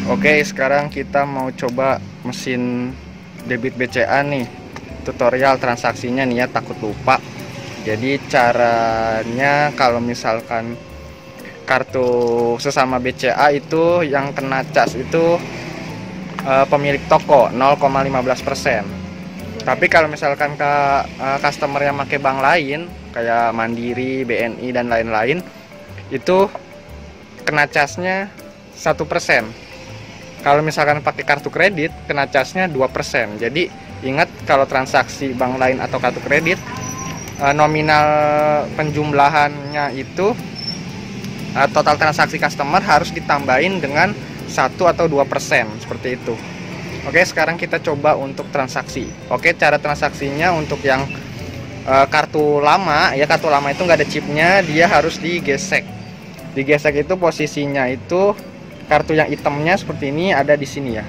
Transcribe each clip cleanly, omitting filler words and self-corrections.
Oke, sekarang kita mau coba mesin debit BCA nih. Tutorial transaksinya nih ya, takut lupa. Jadi caranya kalau misalkan kartu sesama BCA itu yang kena cas itu pemilik toko 0,15%. Tapi kalau misalkan customer yang pakai bank lain kayak Mandiri, BNI dan lain-lain, itu kena casnya 1%. Kalau misalkan pakai kartu kredit, kena casnya 2%. Jadi ingat, kalau transaksi bank lain atau kartu kredit, nominal penjumlahannya itu total transaksi customer harus ditambahin dengan 1 atau 2%, seperti itu. Oke, sekarang kita coba untuk transaksi. Oke, cara transaksinya untuk yang kartu lama ya, kartu lama itu nggak ada chipnya, dia harus digesek. Digesek itu posisinya itu kartu yang hitamnya seperti ini ada di sini ya.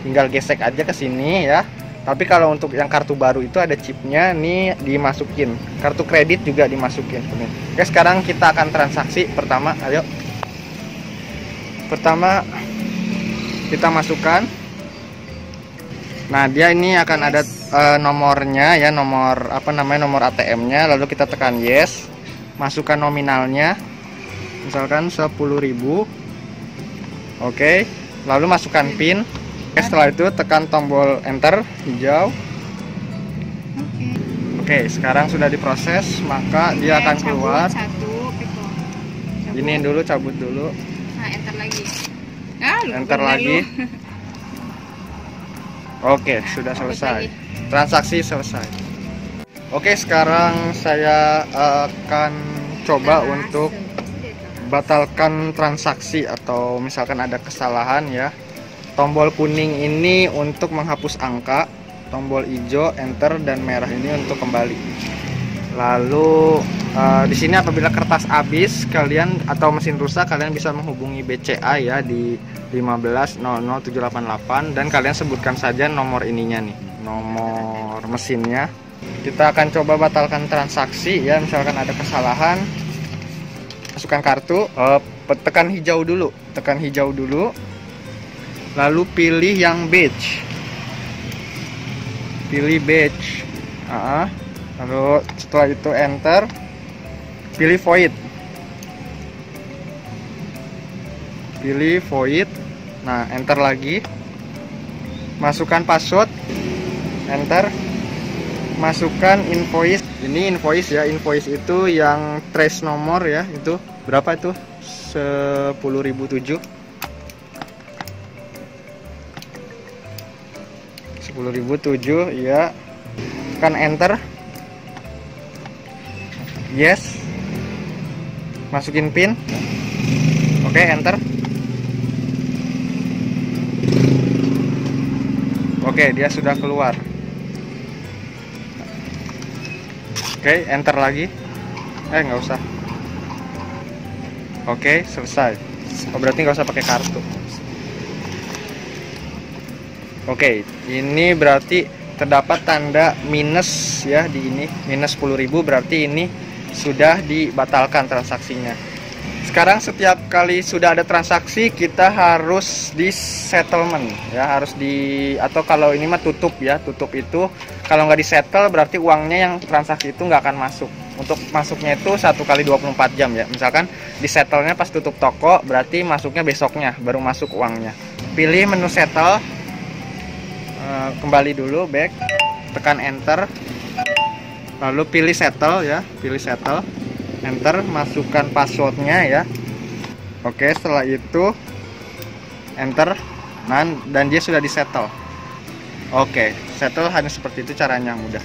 Tinggal gesek aja ke sini ya. Tapi kalau untuk yang kartu baru itu ada chipnya, nih dimasukin. Kartu kredit juga dimasukin. Oke, sekarang kita akan transaksi pertama. Ayo. Pertama kita masukkan. Nah, dia ini akan ada nomornya ya, nomor nomor ATM-nya. Lalu kita tekan yes. Masukkan nominalnya. Misalkan 10.000. Oke, lalu masukkan PIN. Oke, setelah itu tekan tombol enter hijau. Oke, sekarang sudah diproses, maka dia akan keluar. Ini dulu, cabut dulu. Nah, enter lagi. Enter lagi. Oke, sudah selesai. Transaksi selesai. Oke, sekarang saya akan coba untuk batalkan transaksi atau misalkan ada kesalahan ya. Tombol kuning ini untuk menghapus angka, tombol hijau enter, dan merah ini untuk kembali. Lalu di sini apabila kertas habis kalian atau mesin rusak, kalian bisa menghubungi BCA ya di 15000788 dan kalian sebutkan saja nomor ininya nih, nomor mesinnya. Kita akan coba batalkan transaksi ya, misalkan ada kesalahan. Masukkan kartu, tekan hijau dulu, lalu pilih yang batch, pilih batch, lalu setelah itu enter, pilih void, nah enter lagi, masukkan password, enter, masukkan invoice. Ini invoice ya, invoice itu yang trace nomor ya, itu berapa itu? 10.007 ya. Tekan enter, yes, masukin PIN. Oke, enter. Oke, dia sudah keluar. Oke, enter lagi. Nggak usah. Oke, selesai. Berarti nggak usah pakai kartu. Oke, ini berarti terdapat tanda minus ya di ini, minus 10.000, berarti ini sudah dibatalkan transaksinya. Sekarang setiap kali sudah ada transaksi, kita harus di settlement ya, atau kalau ini mah tutup ya. Tutup itu kalau nggak di settle berarti uangnya yang transaksi itu nggak akan masuk. Untuk masuknya itu 1 kali 24 jam ya. Misalkan di settlenya pas tutup toko, berarti masuknya besoknya baru masuk uangnya. Pilih menu settle, kembali dulu back, tekan enter, lalu pilih settle ya, pilih settle, enter, masukkan passwordnya ya. Oke, setelah itu enter, dan dia sudah disettle. Oke, settle hanya seperti itu caranya, mudah.